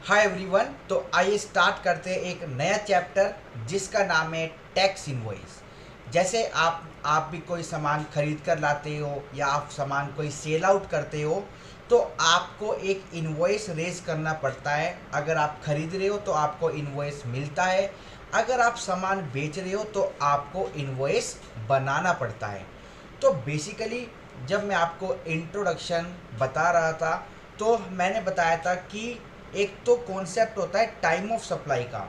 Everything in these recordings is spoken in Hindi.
Hi everyone. तो आइए स्टार्ट करते हैं एक नया चैप्टर जिसका नाम है टैक्स इनवॉइस। जैसे आप भी कोई सामान खरीद कर लाते हो या आप सामान कोई सेल आउट करते हो तो आपको एक इनवॉइस रेज करना पड़ता है। अगर आप खरीद रहे हो तो आपको इनवॉइस मिलता है, अगर आप सामान बेच रहे हो तो आपको इनवॉइस बनाना पड़ता है। तो बेसिकली जब मैं आपको इंट्रोडक्शन बता रहा था तो मैंने बताया था कि एक तो कॉन्सेप्ट होता है टाइम ऑफ सप्लाई का,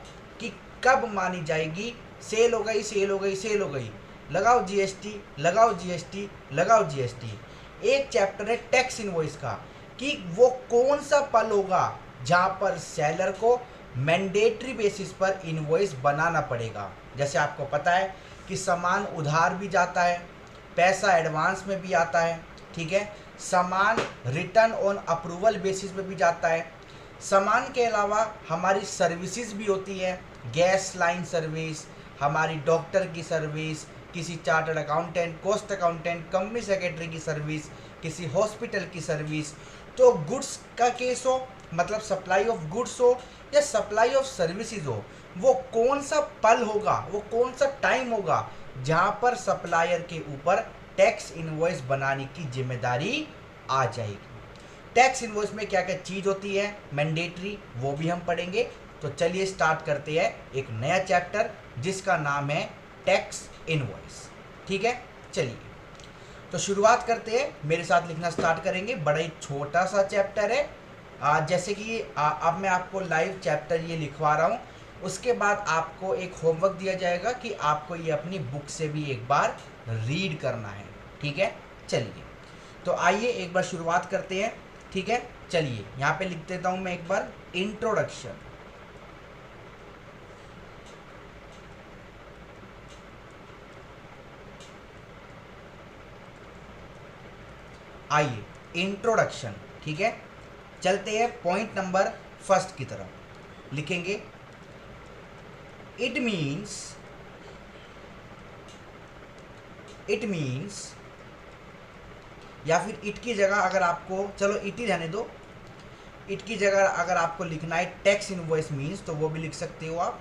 कि कब मानी जाएगी सेल हो गई सेल हो गई सेल हो गई, लगाओ जीएसटी लगाओ जीएसटी लगाओ जीएसटी। एक चैप्टर है टैक्स इनवॉइस का, कि वो कौन सा पल होगा जहाँ पर सेलर को मैंडेटरी बेसिस पर इनवॉइस बनाना पड़ेगा। जैसे आपको पता है कि सामान उधार भी जाता है, पैसा एडवांस में भी आता है, ठीक है। सामान रिटर्न ऑन अप्रूवल बेसिस पे भी जाता है। सामान के अलावा हमारी सर्विसेज भी होती है, गैस लाइन सर्विस, हमारी डॉक्टर की सर्विस, किसी chartered accountant, cost accountant, company secretary की सर्विस, किसी हॉस्पिटल की सर्विस। तो गुड्स का केस हो, मतलब सप्लाई ऑफ गुड्स हो या सप्लाई ऑफ सर्विसेज हो, वो कौन सा पल होगा, वो कौन सा टाइम होगा जहाँ पर सप्लायर के ऊपर टैक्स इनवॉइस बनाने की जिम्मेदारी आ जाएगी। टैक्स इनवॉइस में क्या क्या चीज़ होती है मैंडेटरी, वो भी हम पढ़ेंगे। तो चलिए स्टार्ट करते हैं एक नया चैप्टर जिसका नाम है टैक्स इनवॉइस। ठीक है, चलिए तो शुरुआत करते हैं। मेरे साथ लिखना स्टार्ट करेंगे। बड़ा ही छोटा सा चैप्टर है। जैसे कि अब मैं आपको लाइव चैप्टर ये लिखवा रहा हूँ, उसके बाद आपको एक होमवर्क दिया जाएगा कि आपको ये अपनी बुक से भी एक बार रीड करना है। ठीक है, चलिए तो आइए एक बार शुरुआत करते हैं। ठीक है, चलिए यहाँ पे लिख देता हूँ मैं एक बार इंट्रोडक्शन। आइए इंट्रोडक्शन, ठीक है। चलते हैं पॉइंट नंबर फर्स्ट की तरफ। लिखेंगे इट मीन्स, इट मीन्स, या फिर इट की जगह अगर आपको, चलो इट ही रहने दो, इट की जगह अगर आपको लिखना है टैक्स इनवॉइस मीन्स तो वो भी लिख सकते हो आप।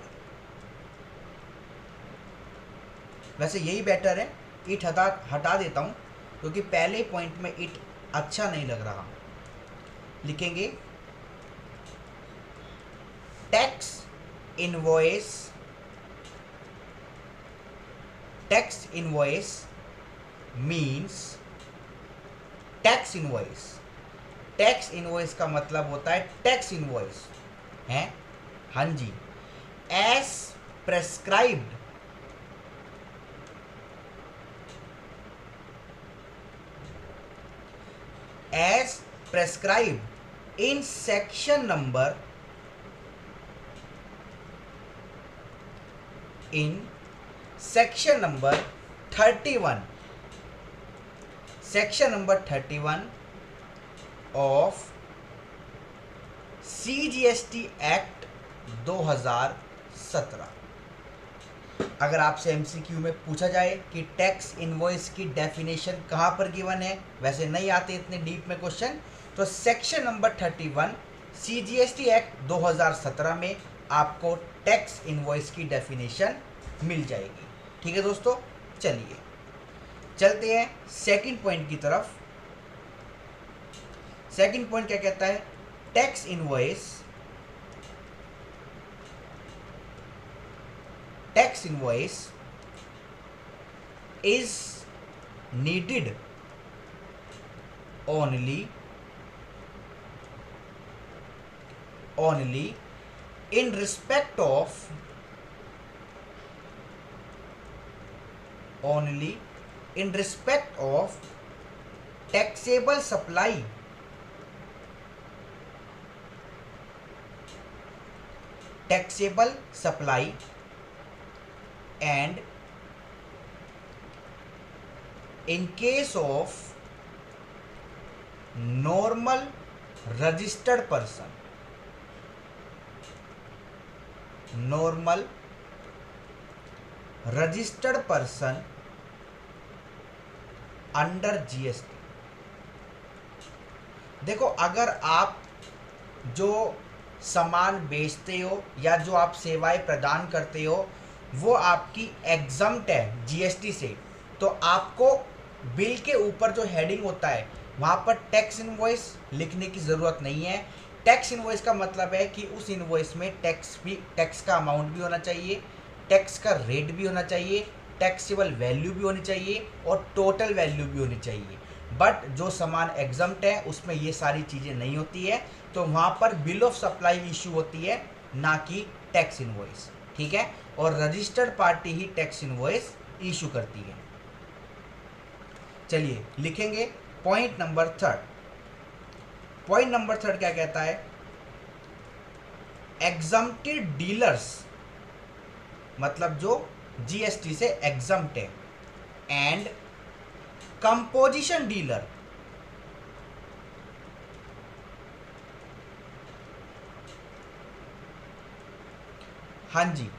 वैसे यही बेटर है, इट हटा हटा देता हूँ क्योंकि पहले पॉइंट में इट अच्छा नहीं लग रहा। लिखेंगे tax invoice, tax invoice means, tax invoice, tax invoice का मतलब होता है टैक्स इनवॉइस है, हाँ जी, as prescribed, as prescribed in section number, in section number 31, section number 31 of CGST act 2017। अगर आपसे MCQ में पूछा जाए कि टैक्स इनवॉइस की डेफिनेशन कहाँ पर गिवन है, वैसे नहीं आते इतने डीप में क्वेश्चन, तो सेक्शन नंबर 31 CGST एक्ट 2017 में आपको टैक्स इनवॉइस की डेफिनेशन मिल जाएगी। ठीक है दोस्तों, चलिए चलते हैं सेकंड पॉइंट की तरफ। सेकंड पॉइंट क्या कहता है, tax invoice, tax invoice is needed only, only in respect of, only in respect of taxable supply, taxable supply and in case of normal registered person, normal registered person under GST. देखो अगर आप जो सामान बेचते हो या जो आप सेवाएं प्रदान करते हो वो आपकी एग्जम्प्ट है जीएसटी से, तो आपको बिल के ऊपर जो हेडिंग होता है वहाँ पर टैक्स इनवॉइस लिखने की ज़रूरत नहीं है। टैक्स इनवॉइस का मतलब है कि उस इनवॉइस में टैक्स का अमाउंट भी होना चाहिए, टैक्स का रेट भी होना चाहिए, टैक्सेबल वैल्यू भी होनी चाहिए और टोटल वैल्यू भी होनी चाहिए। बट जो सामान एग्जम्प्ट है उसमें ये सारी चीज़ें नहीं होती है, तो वहाँ पर बिल ऑफ सप्लाई इशू होती है, ना कि टैक्स इनवॉइस। ठीक है, और रजिस्टर्ड पार्टी ही टैक्स इनवॉइस इशू करती है। चलिए लिखेंगे पॉइंट नंबर 3। पॉइंट नंबर 3 क्या कहता है? एग्जम्प्टेड डीलर्स, मतलब जो जीएसटी से एग्जम्प्ट है, एंड कंपोजिशन डीलर, हाँ जी,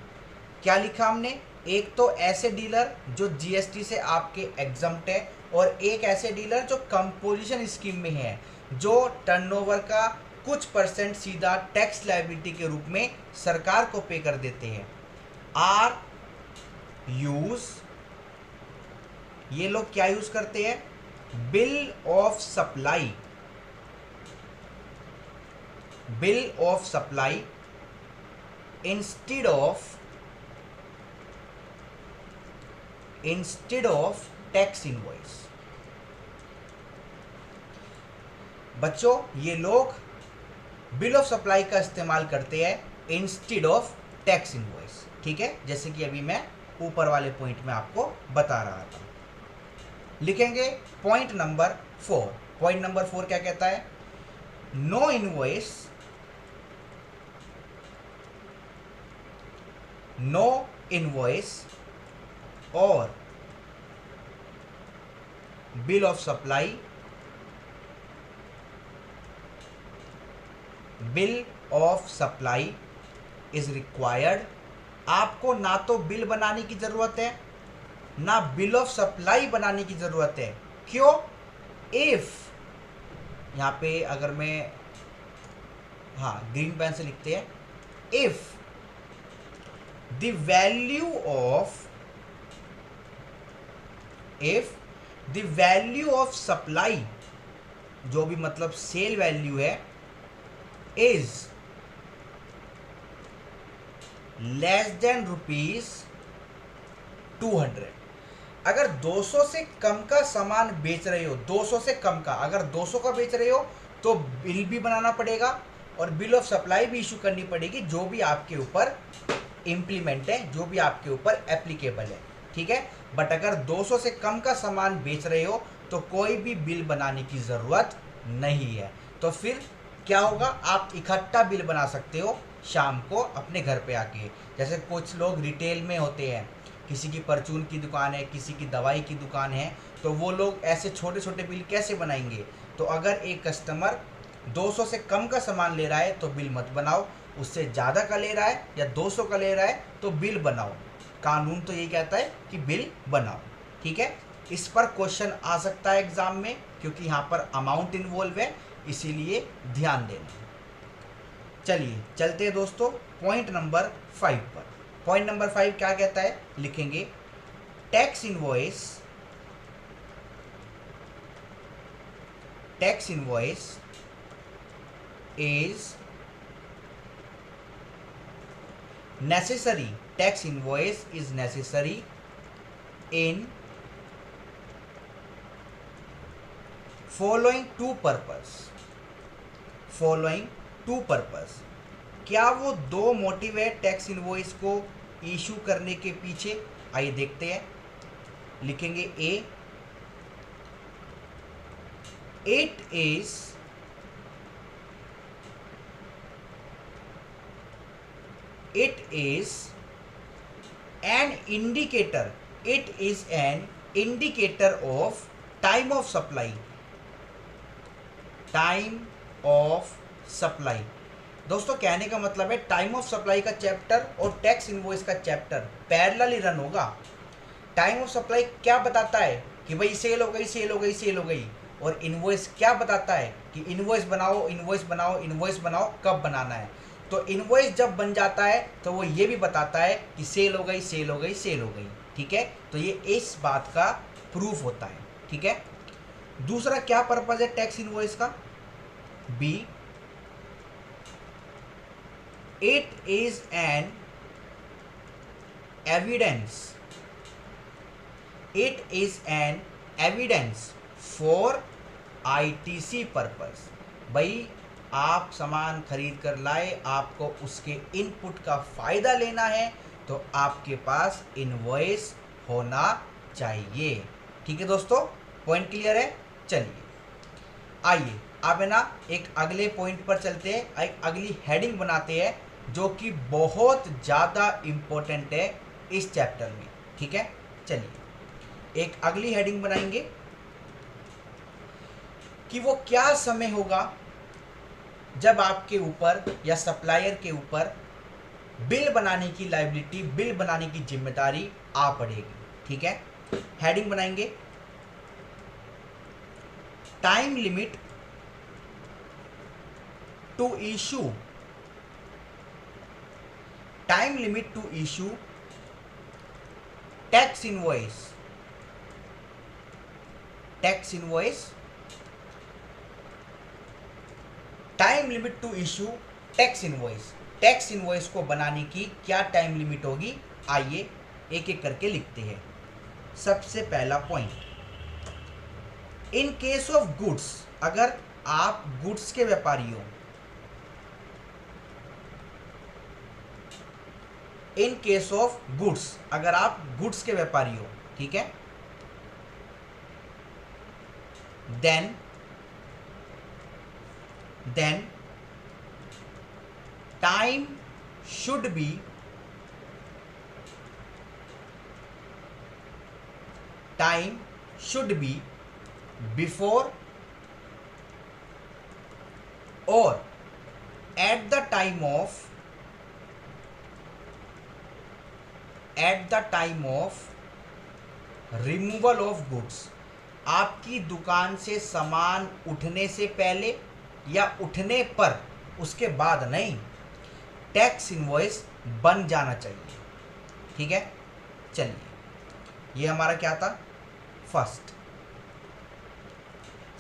क्या लिखा हमने? एक तो ऐसे डीलर जो जीएसटी से आपके एग्जम्प्ट है, और एक ऐसे डीलर जो कंपोजिशन स्कीम में है, जो टर्नओवर का कुछ परसेंट सीधा टैक्स लायबिलिटी के रूप में सरकार को पे कर देते हैं। आर यूज, ये लोग क्या यूज करते हैं? Bill of supply, bill of supply instead of tax invoice. बच्चों, ये लोग बिल ऑफ सप्लाई का इस्तेमाल करते हैं इंस्टेड ऑफ टैक्स इनवॉइस। ठीक है, जैसे कि अभी मैं ऊपर वाले पॉइंट में आपको बता रहा था। लिखेंगे पॉइंट नंबर 4। पॉइंट नंबर 4 क्या कहता है? नो इनवॉइस और bill of supply, bill of supply is required. आपको ना तो बिल बनाने की ज़रूरत है, ना बिल ऑफ सप्लाई बनाने की ज़रूरत है। क्यों? इफ़, यहाँ पे अगर मैं ग्रीन पेन से लिखते हैं, if the value of supply, जो भी मतलब सेल वैल्यू है, इज लेस देन ₹200। अगर 200 से कम का सामान बेच रहे हो, 200 से कम का, अगर 200 का बेच रहे हो तो बिल भी बनाना पड़ेगा और बिल ऑफ सप्लाई भी इशू करनी पड़ेगी, जो भी आपके ऊपर इम्प्लीमेंट है, जो भी आपके ऊपर एप्लीकेबल है। ठीक है, बट अगर 200 से कम का सामान बेच रहे हो तो कोई भी बिल बनाने की ज़रूरत नहीं है। तो फिर क्या होगा? आप इकट्ठा बिल बना सकते हो शाम को अपने घर पे आके। जैसे कुछ लोग रिटेल में होते हैं, किसी की परचून की दुकान है, किसी की दवाई की दुकान है, तो वो लोग ऐसे छोटे छोटे बिल कैसे बनाएंगे? तो अगर एक कस्टमर 200 से कम का सामान ले रहा है तो बिल मत बनाओ, उससे ज़्यादा का ले रहा है या 200 का ले रहा है तो बिल बनाओ। कानून तो यही कहता है कि बिल बनाओ। ठीक है, इस पर क्वेश्चन आ सकता है एग्जाम में, क्योंकि यहाँ पर अमाउंट इन्वॉल्व है, इसीलिए ध्यान देना। चलिए चलते हैं दोस्तों पॉइंट नंबर 5 पर। पॉइंट नंबर 5 क्या कहता है? लिखेंगे tax invoice is necessary. Tax invoice is necessary in following two purpose. क्या वो दो मोटिव है टैक्स इनवॉइस को इशू करने के पीछे? आइए देखते हैं। लिखेंगे A, it is an indicator of time of supply. दोस्तों कहने का मतलब है टाइम ऑफ सप्लाई का चैप्टर और टैक्स इनवॉइस का चैप्टर पैरेलली रन होगा। टाइम ऑफ सप्लाई क्या बताता है कि भाई सेल हो गई, और इनवॉइस क्या बताता है कि इनवॉइस बनाओ कब बनाना है। तो इनवॉइस जब बन जाता है तो वो ये भी बताता है कि सेल हो गई, सेल हो गई, सेल हो गई। ठीक है, तो ये इस बात का प्रूफ होता है। ठीक है, दूसरा क्या पर्पज है टैक्स इनवॉइस का? B, it is an evidence, it is an evidence for ITC purpose. भाई आप सामान खरीद कर लाए, आपको उसके इनपुट का फायदा लेना है, तो आपके पास इनवॉइस होना चाहिए। ठीक है दोस्तों, पॉइंट क्लियर है? चलिए आइए अब है ना एक अगले पॉइंट पर चलते हैं, एक अगली हेडिंग बनाते हैं जो कि बहुत ज़्यादा इम्पोर्टेंट है इस चैप्टर में। ठीक है, चलिए एक अगली हेडिंग बनाएंगे कि वो क्या समय होगा जब आपके ऊपर या सप्लायर के ऊपर बिल बनाने की लायबिलिटी, बिल बनाने की जिम्मेदारी आ पड़ेगी। ठीक है, हेडिंग बनाएंगे time limit to issue, time limit to issue tax invoice, tax invoice, time limit to issue tax invoice. Tax invoice को बनाने की क्या टाइम लिमिट होगी? आइए एक एक करके लिखते हैं। सबसे पहला point, in case of goods, अगर आप गुड्स के व्यापारी हो, इन केस ऑफ गुड्स, अगर आप गुड्स के व्यापारी हो, ठीक है, then time should be before और at the time of removal of goods. आपकी दुकान से सामान उठने से पहले या उठने पर, उसके बाद नहीं, टैक्स इनवॉइस बन जाना चाहिए। ठीक है, चलिए ये हमारा क्या था? First.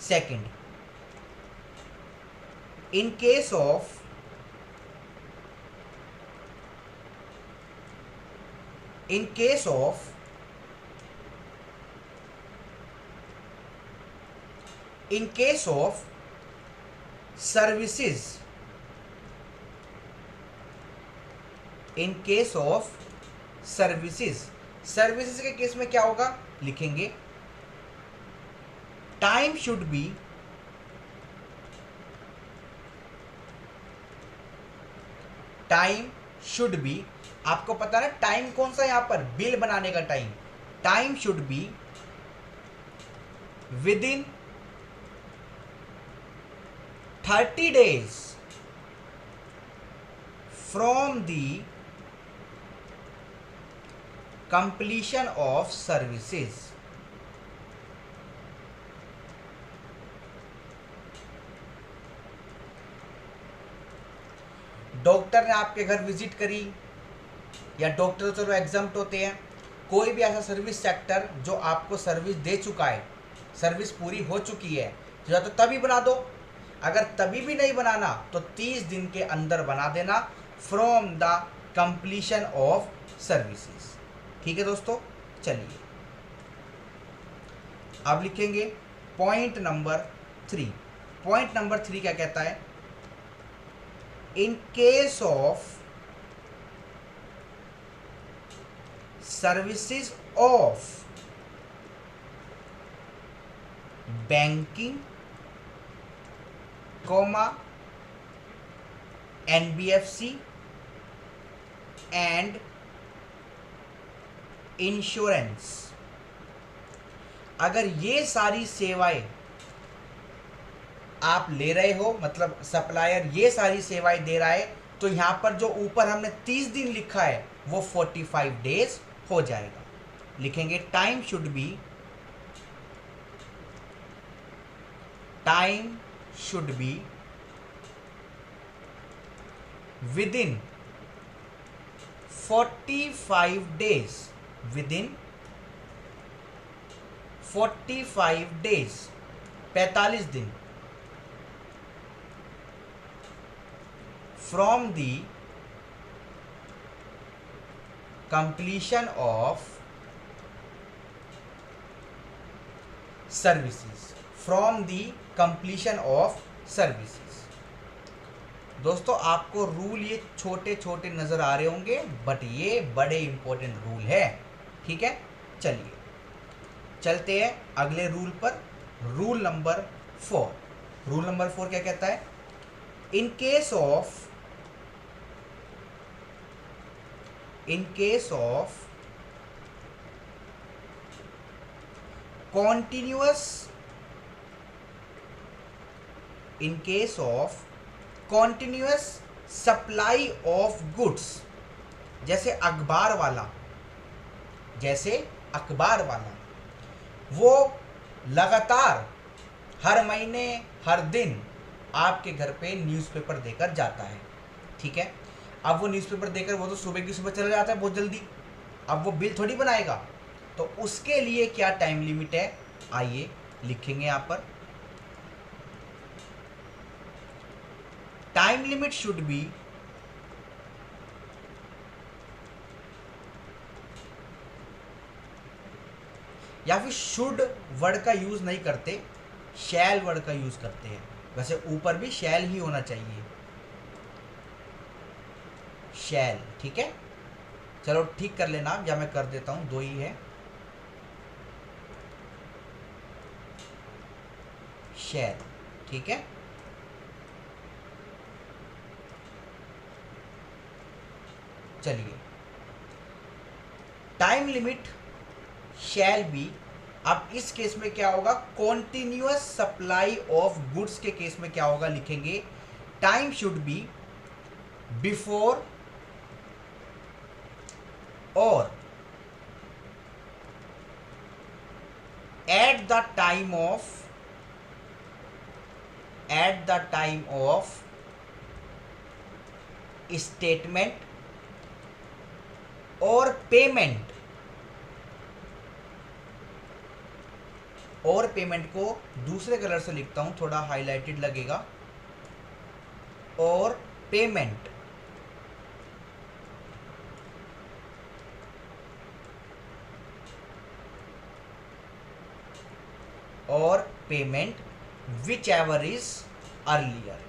Second, in case of services, services के केस में क्या होगा? लिखेंगे टाइम शुड बी, आपको पता है ना टाइम कौन सा? यहां पर बिल बनाने का time should be with in 30 days from the completion of services। Doctor ने आपके घर विजिट करी, या डॉक्टर तो चलो एग्जाम्प्ट होते हैं, कोई भी ऐसा सर्विस सेक्टर जो आपको सर्विस दे चुका है, सर्विस पूरी हो चुकी है, या तो तभी बना दो, अगर तभी भी नहीं बनाना तो 30 दिन के अंदर बना देना, from the completion of services. ठीक है दोस्तों, चलिए अब लिखेंगे पॉइंट नंबर 3। पॉइंट नंबर 3 क्या कहता है? In case of services of banking, NBFC and insurance, अगर ये सारी सेवाएं आप ले रहे हो, मतलब सप्लायर ये सारी सेवाएं दे रहा है, तो यहां पर जो ऊपर हमने 30 दिन लिखा है वो 45 डेज हो जाएगा। लिखेंगे time should B within 45 days, within 45 days, 45 दिन, from the completion of services, from the completion of services. दोस्तों आपको रूल ये छोटे छोटे नजर आ रहे होंगे, बट ये बड़े इंपॉर्टेंट रूल है, ठीक है। चलिए चलते हैं अगले रूल पर। रूल नंबर 4, रूल नंबर 4 क्या कहता है? In case of continuous supply of goods, जैसे अखबार वाला वो लगातार हर महीने हर दिन आपके घर पे न्यूज़पेपर देकर जाता है, ठीक है। अब वो न्यूज़पेपर देकर वो तो सुबह की सुबह चला जाता है बहुत जल्दी, अब वो बिल थोड़ी बनाएगा, तो उसके लिए क्या टाइम लिमिट है? आइए लिखेंगे यहाँ पर। टाइम लिमिट शुड बी या फिर शुड वर्ड का यूज नहीं करते, शैल वर्ड का यूज करते हैं। वैसे ऊपर भी शैल ही होना चाहिए, शैल, ठीक है। चलो ठीक कर लेना, या मैं कर देता हूं, दो ही है, शैल, ठीक है। चलिए, टाइम लिमिट शैल बी। अब इस केस में क्या होगा? कॉन्टिन्यूअस सप्लाई ऑफ गुड्स के केस में क्या होगा? लिखेंगे टाइम शुड बी बिफोर और at the time of statement और पेमेंट, और पेमेंट को दूसरे कलर से लिखता हूं, थोड़ा हाईलाइटेड लगेगा, और payment which ever is earlier.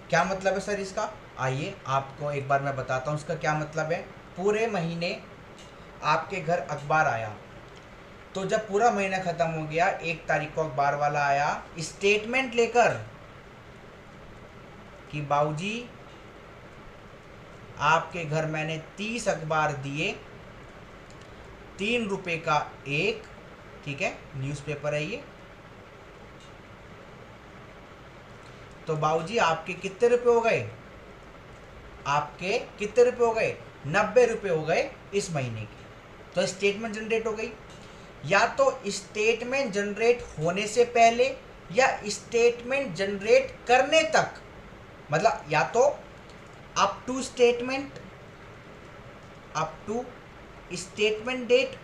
क्या मतलब है सर इसका? आइए आपको एक बार मैं बताता हूं इसका क्या मतलब है। पूरे महीने आपके घर अखबार आया, तो जब पूरा महीना खत्म हो गया, 1 तारीख को अखबार वाला आया स्टेटमेंट लेकर कि बाबूजी आपके घर मैंने 30 अखबार दिए, 3 रुपए का एक, ठीक है, न्यूज़पेपर है ये। तो बाबूजी आपके कितने रुपए हो गए? आपके कितने रुपए हो गए? 90 रुपए हो गए इस महीने के। तो स्टेटमेंट जनरेट हो गई। या तो स्टेटमेंट जनरेट होने से पहले या स्टेटमेंट जनरेट करने तक, मतलब या तो अप टू स्टेटमेंट डेट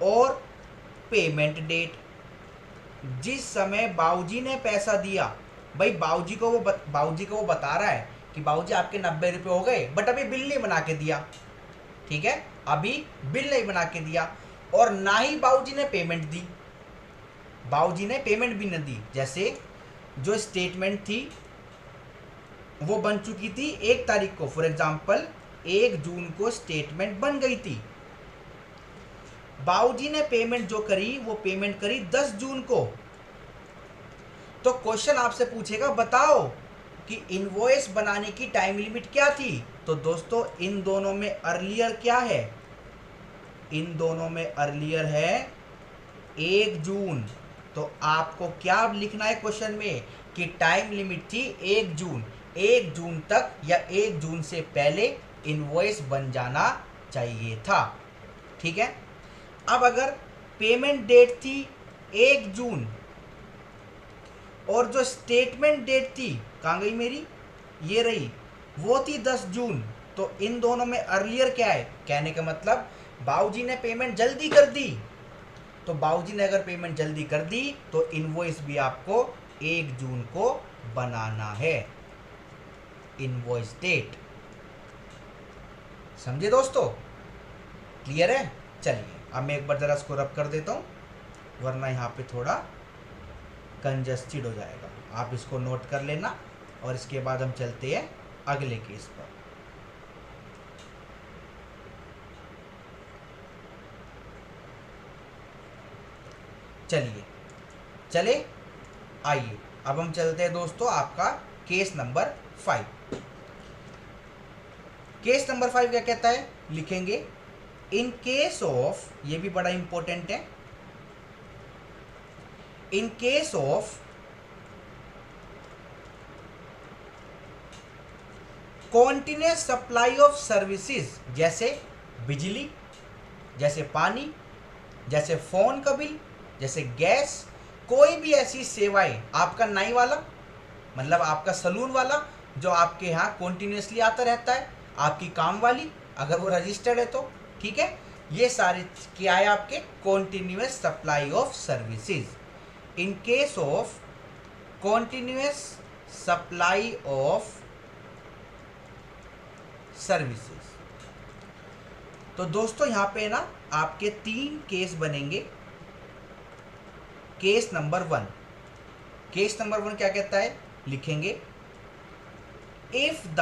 और पेमेंट डेट। जिस समय बाबूजी ने पैसा दिया, भाई बाबूजी को वो बता रहा है कि बाबूजी आपके 90 रुपये हो गए, बट अभी बिल नहीं बना के दिया, ठीक है, अभी बिल नहीं बना के दिया, और ना ही बाबूजी ने पेमेंट दी, बाबूजी ने पेमेंट भी न दी। जैसे जो स्टेटमेंट थी वो बन चुकी थी 1 तारीख को, फॉर एग्जाम्पल 1 जून को स्टेटमेंट बन गई थी। बाबूजी ने पेमेंट जो करी वो पेमेंट करी 10 जून को। तो क्वेश्चन आपसे पूछेगा बताओ कि इनवॉइस बनाने की टाइम लिमिट क्या थी? तो दोस्तों इन दोनों में अर्लियर क्या है? इन दोनों में अर्लियर है 1 जून। तो आपको क्या लिखना है क्वेश्चन में कि टाइम लिमिट थी 1 जून, 1 जून तक या 1 जून से पहले इनवॉइस बन जाना चाहिए था, ठीक है। अब अगर पेमेंट डेट थी 1 जून और जो स्टेटमेंट डेट थी कहाँ गई मेरी, ये रही, वो थी 10 जून। तो इन दोनों में अर्लियर क्या है, कहने का मतलब बाबूजी ने पेमेंट जल्दी कर दी। तो बाबूजी ने अगर पेमेंट जल्दी कर दी तो इनवॉइस भी आपको 1 जून को बनाना है, इनवॉइस डेट। समझे दोस्तों, क्लियर है? चलिए अब मैं एक बार जरा इसको रब कर देता हूँ, वरना यहाँ पे थोड़ा कंजस्टेड हो जाएगा। आप इसको नोट कर लेना और इसके बाद हम चलते हैं अगले केस पर। चलिए चले आइए अब हम चलते हैं दोस्तों आपका केस नंबर 5। केस नंबर 5 क्या कहता है, लिखेंगे इन केस ऑफ, ये भी बड़ा इंपॉर्टेंट है, in case of continuous supply of services, जैसे बिजली, जैसे पानी, जैसे फोन का बिल, जैसे गैस, कोई भी ऐसी सेवाएं, आपका नाई वाला मतलब आपका सलून वाला जो आपके यहाँ कॉन्टिन्यूसली आता रहता है, आपकी काम वाली अगर वो रजिस्टर्ड है तो ठीक है, ये सारे क्या है आपके continuous supply of services. In case of continuous supply of services. तो दोस्तों यहाँ पे ना आपके 3 केस बनेंगे। केस नंबर 1, केस नंबर 1 क्या कहता है, लिखेंगे if the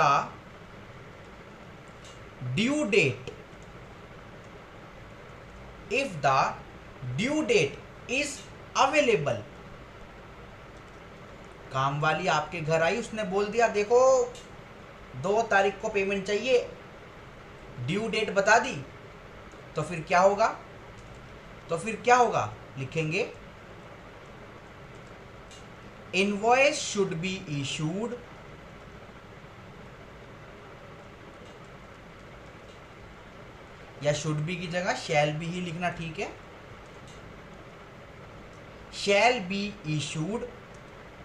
due date, if the due date is available. काम वाली आपके घर आई, उसने बोल दिया देखो 2 तारीख को पेमेंट चाहिए, ड्यू डेट बता दी, तो फिर क्या होगा, तो फिर क्या होगा, लिखेंगे इनवॉइस शुड बी इशूड या शुड बी की जगह शैल बी ही लिखना ठीक है, शैल बी इशूड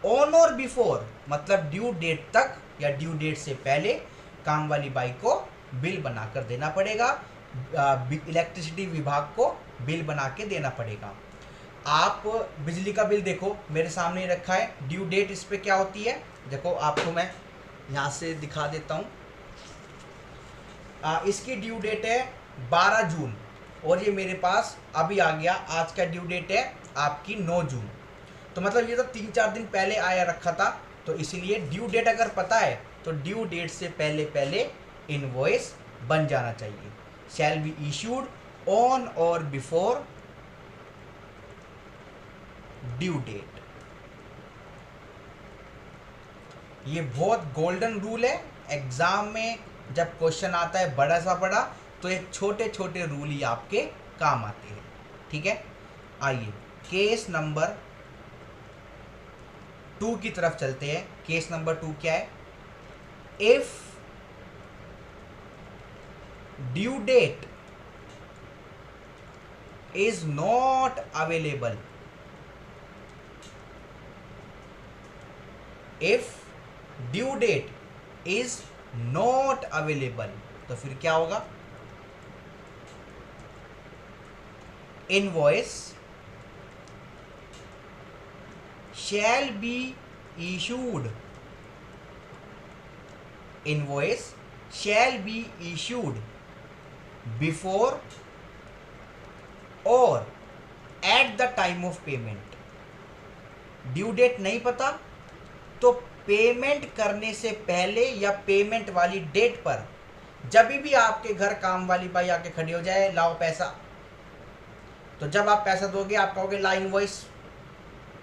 ऑन और बिफोर, मतलब ड्यू डेट तक या ड्यू डेट से पहले काम वाली बाई को बिल बनाकर देना पड़ेगा, इलेक्ट्रिसिटी विभाग को बिल बना के देना पड़ेगा। आप बिजली का बिल देखो मेरे सामने ही रखा है, ड्यू डेट इस पे क्या होती है, देखो आपको मैं यहाँ से दिखा देता हूँ। इसकी ड्यू डेट है 12 जून और ये मेरे पास अभी आ गया, आज का ड्यू डेट है आपकी 9 जून। तो मतलब ये तो 3-4 दिन पहले आया रखा था, तो इसीलिए ड्यू डेट अगर पता है तो ड्यू डेट से पहले पहले इनवॉइस बन जाना चाहिए। शैल बी इशूड ऑन और बिफोर ड्यू डेट। ये बहुत गोल्डन रूल है, एग्जाम में जब क्वेश्चन आता है बड़ा सा बड़ा तो ये छोटे छोटे रूल ही आपके काम आते हैं, ठीक है। आइए केस नंबर 2 की तरफ चलते हैं। केस नंबर 2 क्या है, if due date is not available, if due date is not available, तो फिर क्या होगा, invoice shall be issued, invoice shall be issued before और at the time of payment. Due date नहीं पता तो पेमेंट करने से पहले या पेमेंट वाली डेट पर जब भी आपके घर काम वाली बाई आके खड़ी हो जाए, लाओ पैसा, तो जब आप पैसा दोगे आप कहोगे ला इनवॉइस,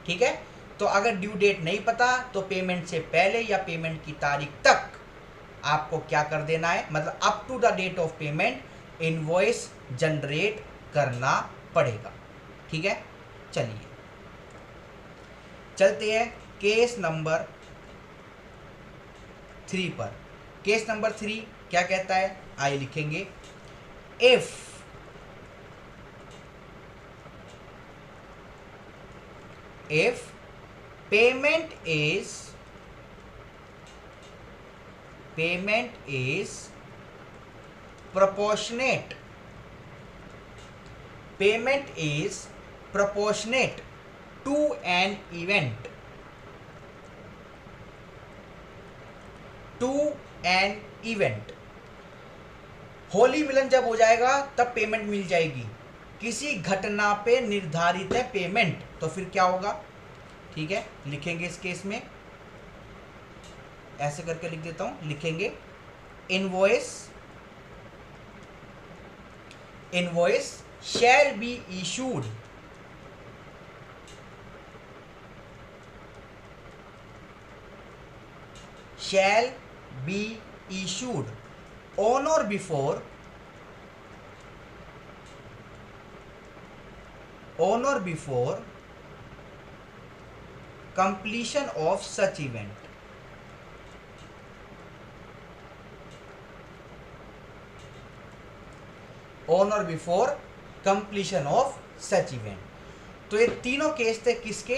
ठीक है। तो अगर ड्यू डेट नहीं पता तो पेमेंट से पहले या पेमेंट की तारीख तक आपको क्या कर देना है, मतलब up to the date of payment invoice generate करना पड़ेगा, ठीक है। चलिए चलते हैं केस नंबर 3 पर। केस नंबर 3 क्या कहता है, आइए लिखेंगे if if payment is proportionate, payment is proportionate to an event, to an event। Holi मिलन जब हो जाएगा तब पेमेंट मिल जाएगी, किसी घटना पे निर्धारित है पेमेंट, तो फिर क्या होगा? ठीक है, लिखेंगे इस केस में ऐसे करके लिख देता हूं, लिखेंगे invoice shall be issued on or before completion of such event, on or before completion of such event। तो ये तीनों केस थे किसके?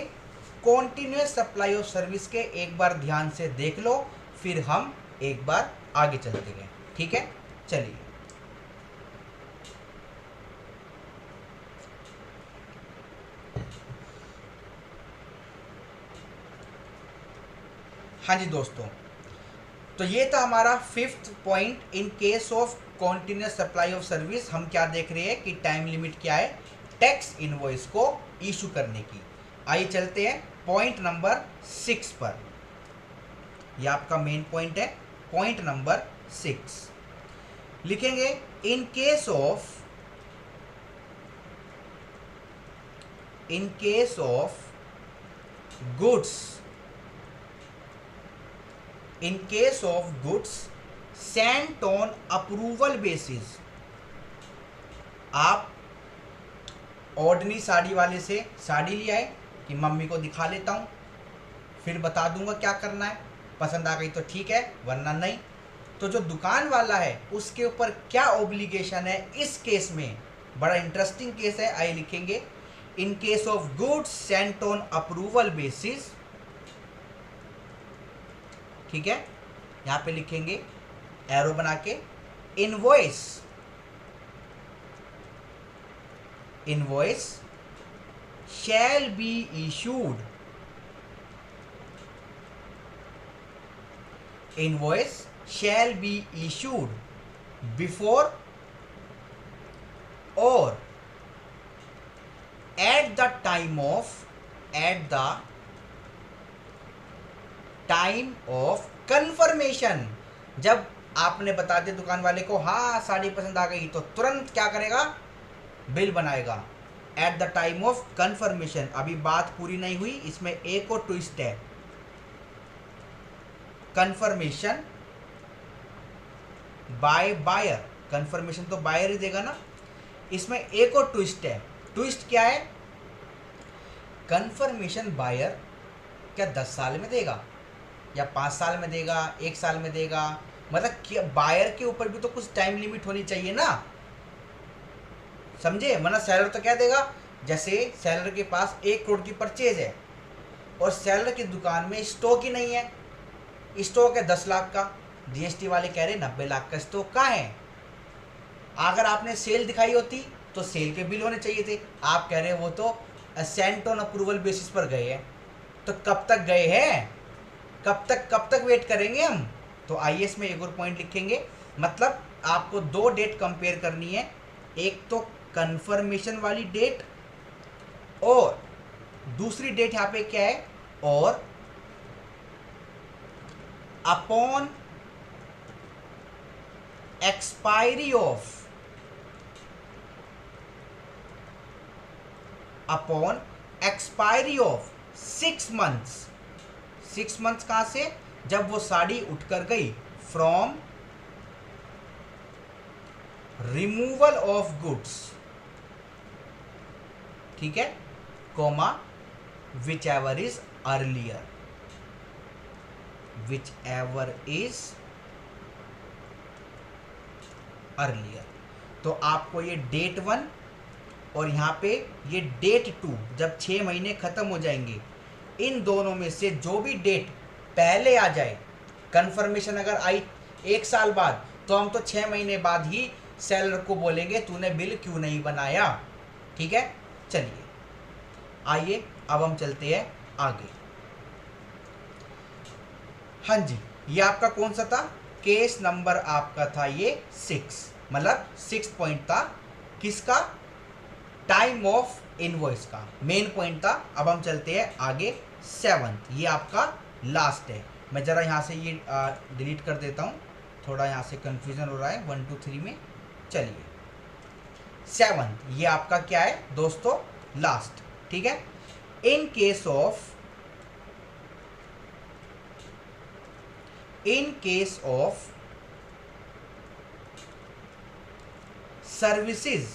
कॉन्टिन्यूस सप्लाई ऑफ सर्विस के। एक बार ध्यान से देख लो, फिर हम एक बार आगे चलते गए। ठीक है, चलिए। हाँ जी दोस्तों, तो ये था हमारा 5th point. In case of continuous supply of service हम क्या देख रहे हैं कि टाइम लिमिट क्या है टैक्स इनवॉइस को इशू करने की। आइए चलते हैं पॉइंट नंबर 6 पर। यह आपका मेन पॉइंट है, पॉइंट नंबर 6। लिखेंगे in case of goods Saint on approval basis. आप ऑर्डिनरी साड़ी वाले से साड़ी ले आए कि मम्मी को दिखा लेता हूँ, फिर बता दूंगा क्या करना है, पसंद आ गई तो ठीक है, वरना नहीं। तो जो दुकान वाला है उसके ऊपर क्या ऑब्लिगेशन है इस केस में? बड़ा इंटरेस्टिंग केस है। आइए लिखेंगे in case of goods Saint on approval basis. ठीक है, यहां पे लिखेंगे एरो बना के invoice shall be issued, invoice shall be issued before or at the time of confirmation। जब आपने बता दिया दुकान वाले को हाँ साड़ी पसंद आ गई, तो तुरंत क्या करेगा? बिल बनाएगा। Eight the time of confirmation. अभी बात पूरी नहीं हुई, इसमें एक और ट्विस्ट है। कंफर्मेशन बाय बायर, कंफर्मेशन तो बायर ही देगा ना। इसमें एक और ट्विस्ट है। ट्विस्ट क्या है? कंफर्मेशन बायर क्या 10 साल में देगा या 5 साल में देगा, 1 साल में देगा? मतलब बायर के ऊपर भी तो कुछ टाइम लिमिट होनी चाहिए ना, समझे? वरना सेलर तो क्या देगा? जैसे सेलर के पास 1 करोड़ की परचेज है और सेलर की दुकान में स्टॉक ही नहीं है, स्टॉक है 10 लाख का, जीएसटी वाले कह रहे 90 लाख का स्टॉक कहाँ है? अगर आपने सेल दिखाई होती तो सेल के बिल होने चाहिए थे, आप कह रहे हैं वो तो सेंट ऑन अप्रूवल बेसिस पर गए हैं। तो कब तक गए हैं? कब तक वेट करेंगे हम? तो आईएएस में एक और पॉइंट लिखेंगे, मतलब आपको 2 डेट कंपेयर करनी है। एक तो कंफर्मेशन वाली डेट और दूसरी डेट यहां पे क्या है? और upon expiry of 6 months. 6 months कहां से? जब वो साड़ी उठकर गई फ्रॉम रिमूवल ऑफ गुड्स, ठीक है, comma which ever is earlier, तो आपको ये डेट 1 और यहाँ पे ये डेट टू, जब 6 महीने ख़त्म हो जाएंगे, इन दोनों में से जो भी डेट पहले आ जाए, कंफर्मेशन अगर आई 1 साल बाद, तो हम तो 6 महीने बाद ही सेलर को बोलेंगे तूने बिल क्यों नहीं बनाया। ठीक है, चलिए आइए अब हम चलते हैं आगे। हाँ जी, ये आपका कौन सा था, केस नंबर आपका था ये 6, मतलब 6 पॉइंट था किसका, टाइम ऑफ इनवॉइस का, मेन पॉइंट था। अब हम चलते हैं आगे 7th, ये आपका लास्ट है। मैं ज़रा यहाँ से ये डिलीट कर देता हूँ, थोड़ा यहाँ से कंफ्यूजन हो रहा है 1 2 3 में। चलिए 7th, ये आपका क्या है दोस्तों, लास्ट। ठीक है, in case of services,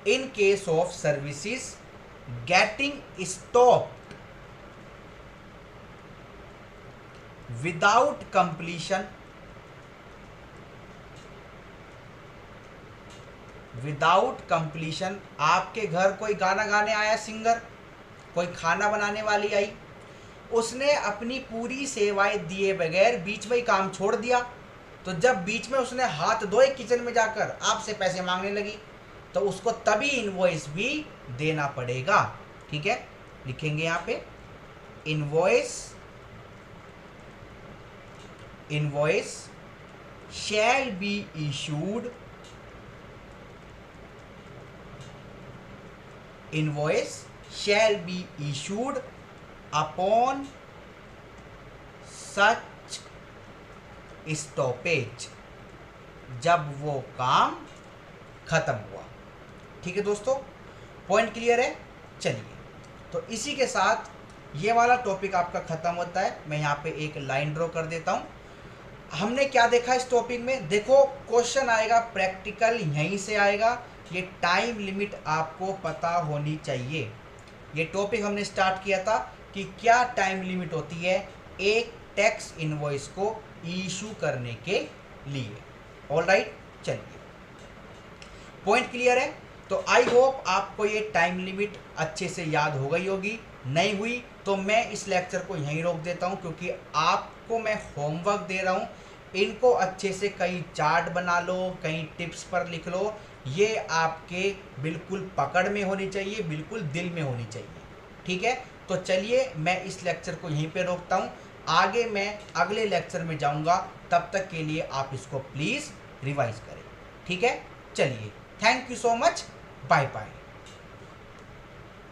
in case of services getting stopped without completion, आपके घर कोई गाना गाने आया सिंगर, कोई खाना बनाने वाली आई, उसने अपनी पूरी सेवाएं दिए बगैर बीच में ही काम छोड़ दिया, तो जब बीच में उसने हाथ धोए किचन में जाकर आपसे पैसे मांगने लगी, तो उसको तभी इनवॉइस भी देना पड़ेगा। ठीक है, लिखेंगे यहाँ पे invoice shall be issued, upon such stoppage, जब वो काम खत्म हुआ। ठीक है दोस्तों, पॉइंट क्लियर है। चलिए, तो इसी के साथ ये वाला टॉपिक आपका ख़त्म होता है। मैं यहाँ पे एक लाइन ड्रॉ कर देता हूँ। हमने क्या देखा इस टॉपिक में, देखो क्वेश्चन आएगा प्रैक्टिकल यहीं से आएगा, ये टाइम लिमिट आपको पता होनी चाहिए। ये टॉपिक हमने स्टार्ट किया था कि क्या टाइम लिमिट होती है एक टैक्स इनवॉइस को इशू करने के लिए। ऑलराइट, चलिए पॉइंट क्लियर है। तो आई होप आपको ये टाइम लिमिट अच्छे से याद हो गई होगी। नहीं हुई तो मैं इस लेक्चर को यहीं रोक देता हूँ, क्योंकि आपको मैं होमवर्क दे रहा हूँ। इनको अच्छे से कहीं चार्ट बना लो, कहीं टिप्स पर लिख लो, ये आपके बिल्कुल पकड़ में होनी चाहिए, बिल्कुल दिल में होनी चाहिए। ठीक है, तो चलिए मैं इस लेक्चर को यहीं पे रोकता हूँ। आगे मैं अगले लेक्चर में जाऊँगा, तब तक के लिए आप इसको प्लीज़ रिवाइज करें। ठीक है, चलिए, thank you so much, bye bye.